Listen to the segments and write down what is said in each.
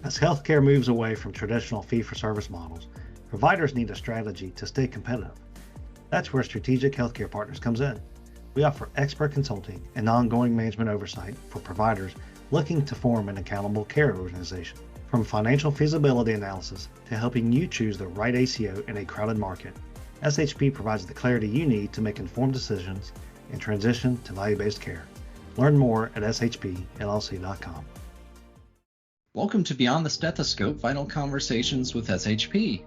As healthcare moves away from traditional fee-for-service models, providers need a strategy to stay competitive. That's where Strategic Healthcare Partners comes in. We offer expert consulting and ongoing management oversight for providers looking to form an accountable care organization. From financial feasibility analysis to helping you choose the right ACO in a crowded market, SHP provides the clarity you need to make informed decisions and transition to value-based care. Learn more at shpllc.com. Welcome to Beyond the Stethoscope, Vital Conversations with SHP.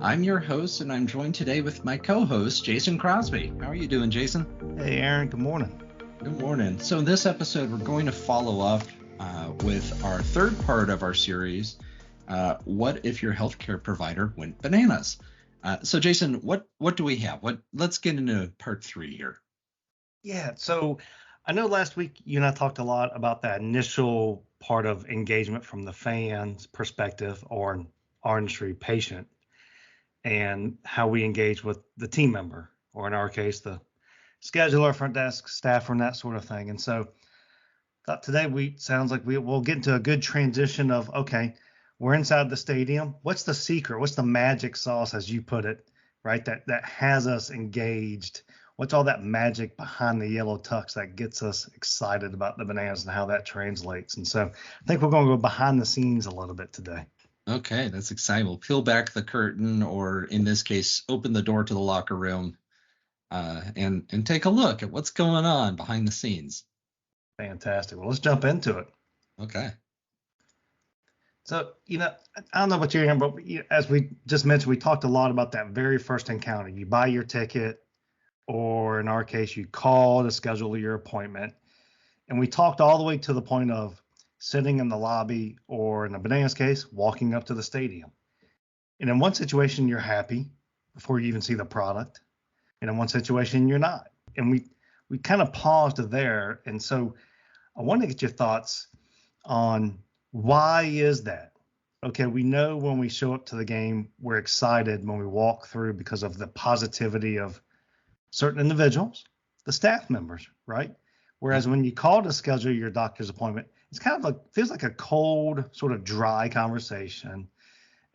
I'm your host, and I'm joined today with my co-host, Jason Crosby. How are you doing, Jason? Hey, Aaron. Good morning. Good morning. So in this episode, we're going to follow up with our third part of our series, What If Your Healthcare Provider Went Bananas? So, Jason, what do we have? Let's get into part 3 here. Yeah, so I know last week you and I talked a lot about that initial part of engagement from the fan's perspective or our industry patient and how we engage with the team member, or in our case, the scheduler, front desk, staff, and that sort of thing. And so thought today sounds like we'll get into a good transition of, okay, we're inside the stadium. What's the secret? What's the magic sauce, as you put it, right? That has us engaged. What's all that magic behind the yellow tux that gets us excited about the bananas and how that translates? And so I think we're going to go behind the scenes a little bit today. Okay, that's exciting. We'll peel back the curtain, or in this case, open the door to the locker room and take a look at what's going on behind the scenes. Fantastic. Well, let's jump into it. Okay. So, I don't know about you, Aaron, but as we just mentioned, we talked a lot about that very first encounter. You buy your ticket, or in our case, you call to schedule your appointment. And we talked all the way to the point of sitting in the lobby, or in the Bananas case, walking up to the stadium. And in one situation, you're happy before you even see the product. And in one situation, you're not. And we kind of paused there. And so I want to get your thoughts on why is that? Okay, we know when we show up to the game, we're excited when we walk through because of the positivity of certain individuals, the staff members, right? Whereas when you call to schedule your doctor's appointment, it's kind of feels like a cold, sort of dry conversation.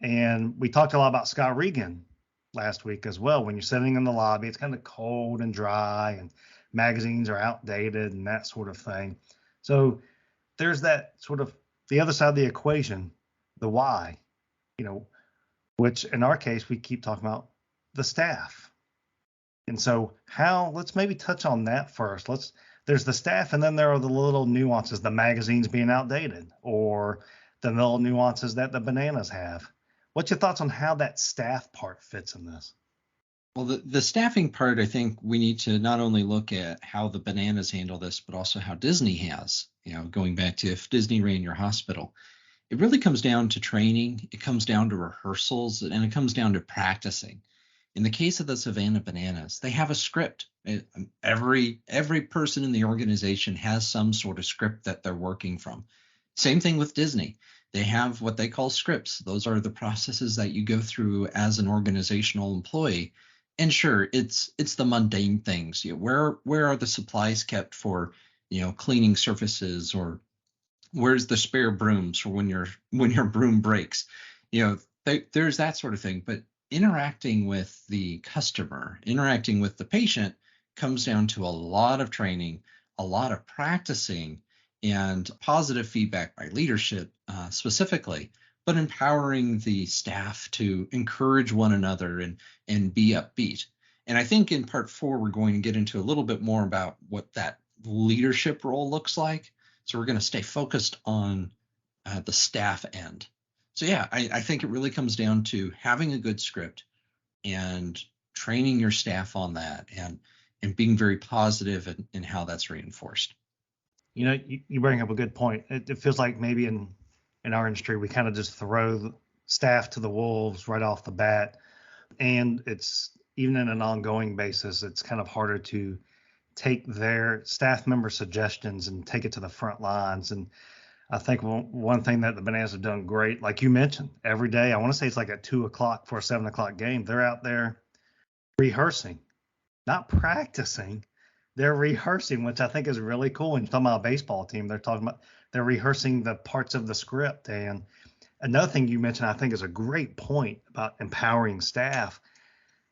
And we talked a lot about Scott Regan last week as well. When you're sitting in the lobby, it's kind of cold and dry, and magazines are outdated and that sort of thing. So there's that sort of the other side of the equation, the why, which in our case, we keep talking about the staff. And so let's maybe touch on that first. There's the staff, and then there are the little nuances, the magazines being outdated, or the little nuances that the bananas have. What's your thoughts on how that staff part fits in this? Well, the staffing part, I think we need to not only look at how the bananas handle this, but also how Disney has, going back to if Disney ran your hospital. It really comes down to training. It comes down to rehearsals, and it comes down to practicing. In the case of the Savannah Bananas, they have a script. Every person in the organization has some sort of script that they're working from. Same thing with Disney. They have what they call scripts. Those are the processes that you go through as an organizational employee. And sure, it's the mundane things. Where are the supplies kept for, cleaning surfaces, or where's the spare brooms for when your broom breaks? There's that sort of thing. But interacting with the customer, interacting with the patient comes down to a lot of training, a lot of practicing, and positive feedback by leadership specifically, but empowering the staff to encourage one another and be upbeat. And I think in part 4, we're going to get into a little bit more about what that leadership role looks like. So we're going to stay focused on the staff end. So yeah, I think it really comes down to having a good script and training your staff on that, and being very positive in how that's reinforced. You bring up a good point. It feels like maybe in our industry, we kind of just throw the staff to the wolves right off the bat. And it's even in an ongoing basis, it's kind of harder to take their staff member suggestions and take it to the front lines. And I think one thing that the Bananas have done great, like you mentioned, every day, I want to say it's like at 2:00 for a 7:00 game, they're out there rehearsing, not practicing. They're rehearsing, which I think is really cool. When you're talking about a baseball team, they're rehearsing the parts of the script. And Another thing you mentioned, I think, is a great point about empowering staff.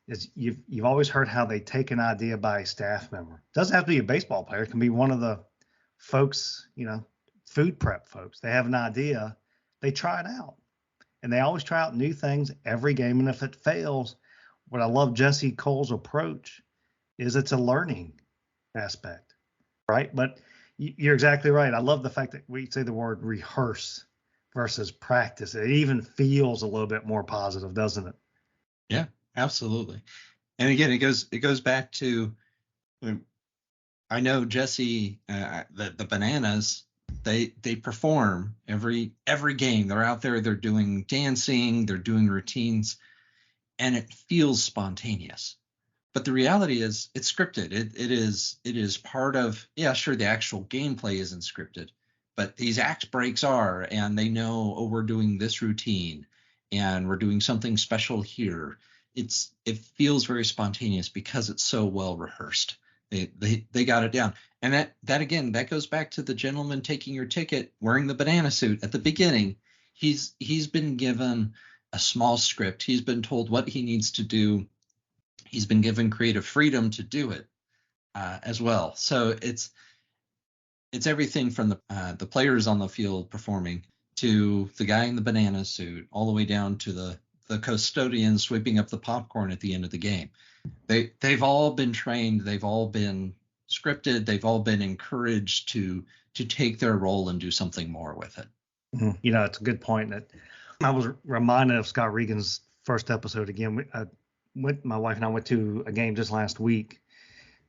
Is you've always heard how they take an idea by a staff member. It doesn't have to be a baseball player. It can be one of the folks, food prep folks. They have an idea, they try it out, and they always try out new things every game. And if it fails, what I love Jesse Cole's approach is it's a learning aspect, right? But you're exactly right. I love the fact that we say the word rehearse versus practice. It even feels a little bit more positive, doesn't it? Yeah, absolutely. And again, it goes back to, I know Jesse, the Bananas, they perform every game. They're out there, they're doing dancing, they're doing routines, and it feels spontaneous. But the reality is it's scripted. It is part of, yeah, sure, the actual gameplay isn't scripted, but these act breaks are, and they know, oh, we're doing this routine and we're doing something special here. It feels very spontaneous because it's so well rehearsed. They got it down. And that again, that goes back to the gentleman taking your ticket wearing the banana suit at the beginning. He's been given a small script. He's been told what he needs to do. He's been given creative freedom to do it as well. So it's everything from the players on the field performing to the guy in the banana suit, all the way down to the custodian sweeping up the popcorn at the end of the game. They've all been trained. They've all been scripted. They've all been encouraged to take their role and do something more with it. Mm-hmm. It's a good point. That I was reminded of Scott Regan's first episode again. My wife and I went to a game just last week,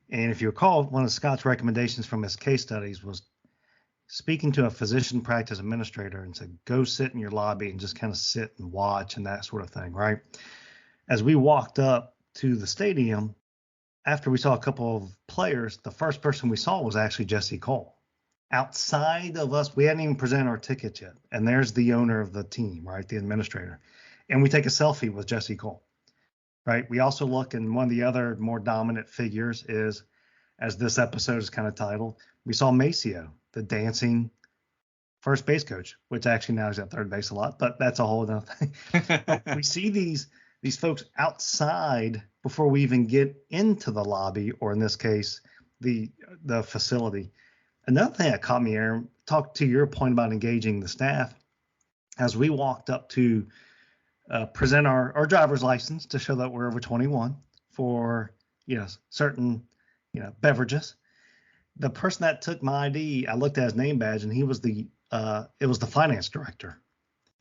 and if you recall, one of Scott's recommendations from his case studies was speaking to a physician practice administrator and said, go sit in your lobby and just kind of sit and watch and that sort of thing, right? As we walked up to the stadium, after we saw a couple of players, the first person we saw was actually Jesse Cole. Outside of us, we hadn't even presented our tickets yet. And there's the owner of the team, right? The administrator. And we take a selfie with Jesse Cole, right? We also look, and one of the other more dominant figures is, as this episode is kind of titled, we saw Maceo, the dancing first base coach, which actually now is at third base a lot, but that's a whole other thing. We see these folks outside before we even get into the lobby, or in this case, the facility. Another thing that caught me, Aaron, talk to your point about engaging the staff. As we walked up to present our driver's license to show that we're over 21 for certain beverages, the person that took my ID, I looked at his name badge, and he was it was the finance director,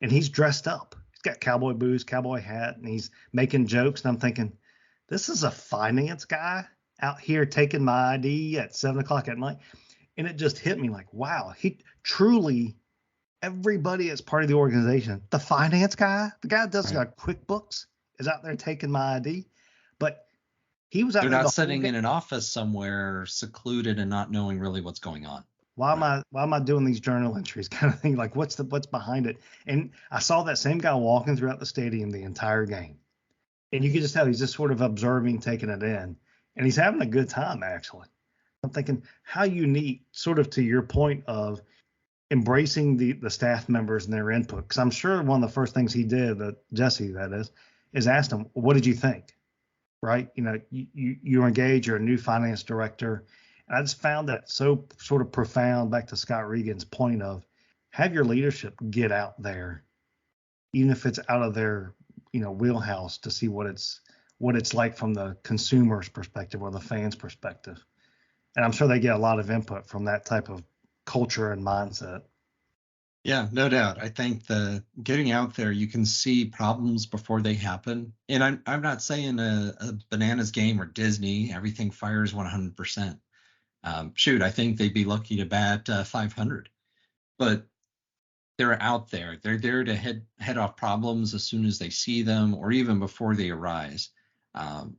and he's dressed up. He's got cowboy boots, cowboy hat, and he's making jokes. And I'm thinking, this is a finance guy out here taking my ID at 7:00 at night. And it just hit me like, wow, he truly, everybody as part of the organization, the finance guy, the guy that does QuickBooks, is out there taking my ID. But he was out there. They're not sitting in an office somewhere secluded and not knowing really what's going on. Why am I doing these journal entries kind of thing? Like, what's behind it? And I saw that same guy walking throughout the stadium the entire game. And you could just tell he's just sort of observing, taking it in. And he's having a good time, actually. I'm thinking, how unique, sort of to your point of embracing the staff members and their input. Because I'm sure one of the first things he did, Jesse, that is asked him, what did you think? Right? You engage, you're a new finance director. And I just found that so sort of profound, back to Scott Regan's point of have your leadership get out there, even if it's out of their wheelhouse, to see what it's like from the consumer's perspective or the fan's perspective. And I'm sure they get a lot of input from that type of culture and mindset. Yeah, no doubt. I think the getting out there, you can see problems before they happen. And I'm not saying a Bananas game or Disney, everything fires 100%. Shoot, I think they'd be lucky to bat 500. But they're out there. They're there to head off problems as soon as they see them, or even before they arise. I'm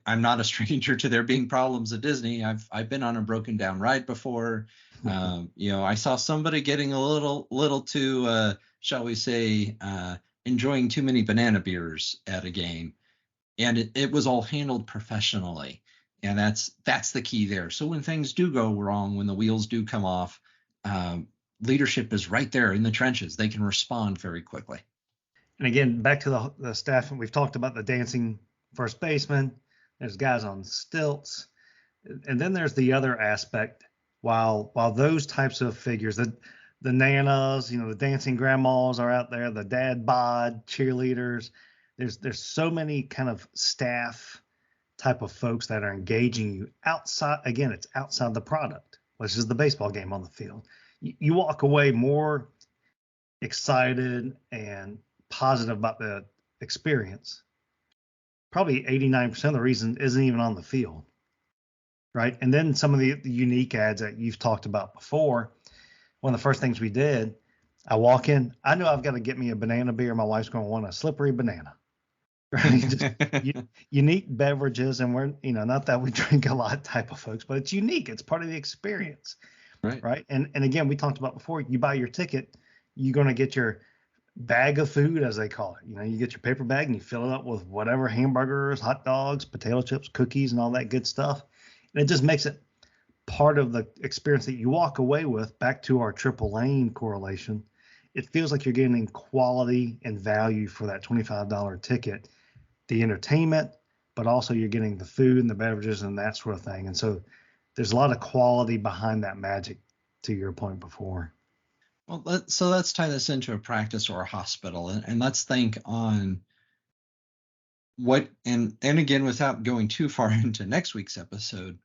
not a stranger to there being problems at Disney. I've been on a broken down ride before. I saw somebody getting a little too, shall we say, enjoying too many banana beers at a game, and it was all handled professionally. And that's the key there. So when things do go wrong, when the wheels do come off, leadership is right there in the trenches. They can respond very quickly. And again, back to the staff, we've talked about the dancing first baseman. There's guys on stilts, and then there's the other aspect. While those types of figures, the nanas, the dancing grandmas are out there, the dad bod cheerleaders. There's so many kind of staff type of folks that are engaging you outside. Again, it's outside the product, which is the baseball game on the field. You walk away more excited and positive about the experience. Probably 89% of the reason isn't even on the field, right? And then some of the unique ads that you've talked about before. One of the first things we did, I walk in, I know I've got to get me a banana beer. My wife's going to want a slippery banana, right? Just unique beverages, and we're, not that we drink a lot type of folks, but it's unique. It's part of the experience, right? And again, we talked about before, you buy your ticket, you're going to get your bag of food, as they call it. You get your paper bag and you fill it up with whatever hamburgers, hot dogs, potato chips, cookies, and all that good stuff. And it just makes it part of the experience that you walk away with. Back to our triple lane correlation, it feels like you're getting quality and value for that $25 ticket, the entertainment, but also you're getting the food and the beverages and that sort of thing. And so there's a lot of quality behind that magic, to your point before. Well, so let's tie this into a practice or a hospital, and let's think on what, and again, without going too far into next week's episode,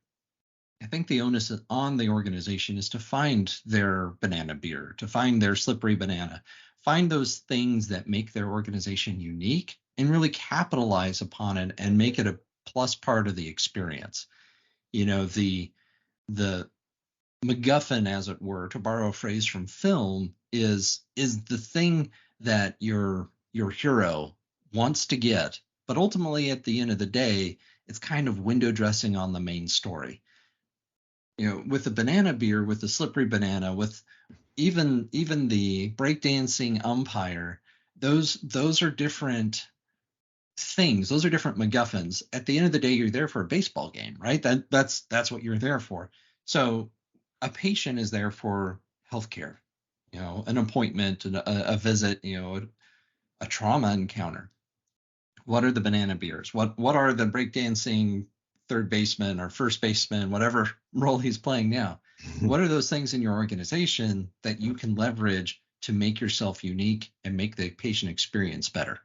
I think the onus on the organization is to find their banana beer, to find their slippery banana, find those things that make their organization unique and really capitalize upon it and make it a plus part of the experience. The MacGuffin, as it were, to borrow a phrase from film, is the thing that your hero wants to get, but ultimately at the end of the day, it's kind of window dressing on the main story. With the banana beer, with the slippery banana, with even the breakdancing umpire, those are different things. Those are different MacGuffins. At the end of the day, you're there for a baseball game, right? That's what you're there for. So a patient is there for healthcare, an appointment, a visit, a trauma encounter. What are the banana beers? What are the breakdancing third baseman or first baseman, whatever role he's playing now? What are those things in your organization that you can leverage to make yourself unique and make the patient experience better?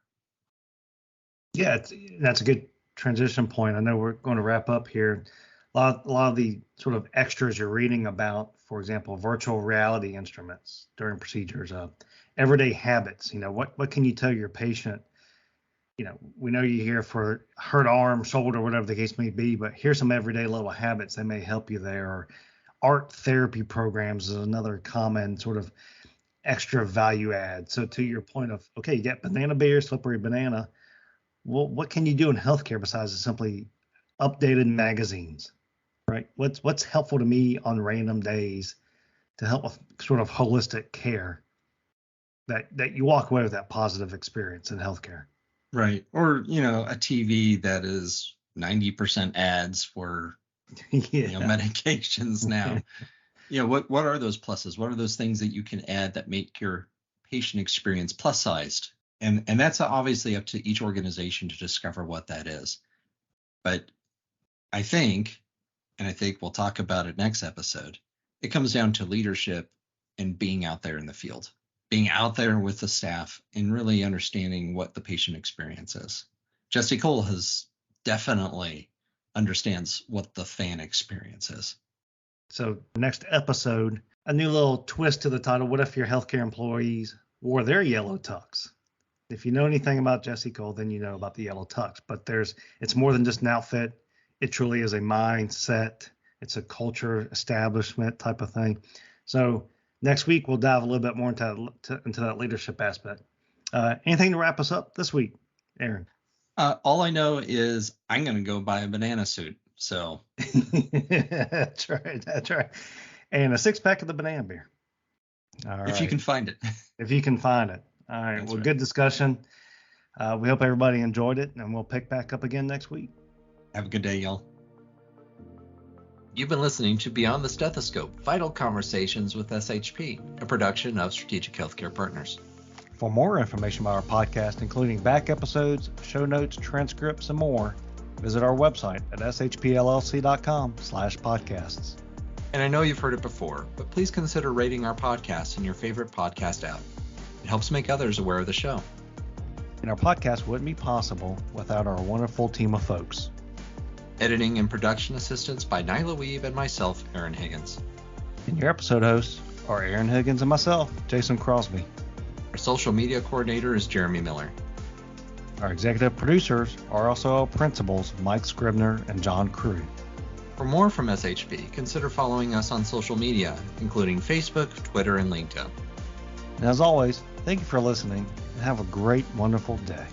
Yeah, that's a good transition point. I know we're going to wrap up here. A lot of the sort of extras you're reading about, for example, virtual reality instruments during procedures, everyday habits. What can you tell your patient? We know you're here for hurt arm, shoulder, whatever the case may be, but here's some everyday little habits that may help you there. Or art therapy programs is another common sort of extra value add. So to your point of, okay, you got banana beer, slippery banana. Well, what can you do in healthcare besides simply updated magazines? Right? What's helpful to me on random days to help with sort of holistic care that you walk away with that positive experience in healthcare? Right. Or, a TV that is 90% ads for medications now. What are those pluses? What are those things that you can add that make your patient experience plus sized? And that's obviously up to each organization to discover what that is. But I think we'll talk about it next episode, it comes down to leadership and being out there in the field, being out there with the staff and really understanding what the patient experience is. Jesse Cole has definitely understands what the fan experience is. So next episode, a new little twist to the title. What if your healthcare employees wore their yellow tux? If you know anything about Jesse Cole, then you know about the yellow tux. But it's more than just an outfit. It truly is a mindset. It's a culture establishment type of thing. So next week, we'll dive a little bit more into that leadership aspect. Anything to wrap us up this week, Aaron? All I know is I'm going to go buy a banana suit. So That's right. And a 6-pack of the banana beer. All right. If you can find it. If you can find it. All right. That's right. Good discussion. We hope everybody enjoyed it, and we'll pick back up again next week. Have a good day, y'all. You've been listening to Beyond the Stethoscope, Vital Conversations with SHP, a production of Strategic Healthcare Partners. For more information about our podcast, including back episodes, show notes, transcripts, and more, visit our website at shpllc.com/podcasts. And I know you've heard it before, but please consider rating our podcast in your favorite podcast app. It helps make others aware of the show. And our podcast wouldn't be possible without our wonderful team of folks. Editing and production assistance by Nyla, Wiebe, and myself, Aaron Higgins. And your episode hosts are Aaron Higgins and myself, Jason Crosby. Our social media coordinator is Jeremy Miller. Our executive producers are also our principals, Mike Scribner and John Crew. For more from SHP, consider following us on social media, including Facebook, Twitter, and LinkedIn. And as always, thank you for listening and have a great, wonderful day.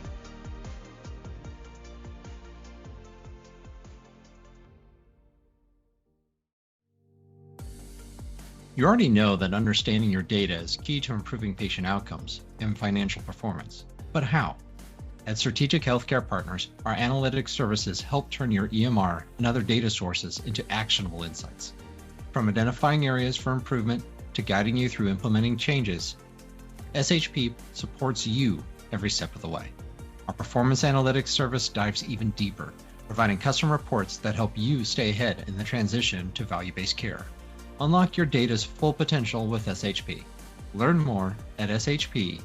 You already know that understanding your data is key to improving patient outcomes and financial performance. But how? At Strategic Healthcare Partners, our analytics services help turn your EMR and other data sources into actionable insights. From identifying areas for improvement to guiding you through implementing changes, SHP supports you every step of the way. Our performance analytics service dives even deeper, providing custom reports that help you stay ahead in the transition to value-based care. Unlock your data's full potential with SHP. Learn more at shpllc.com.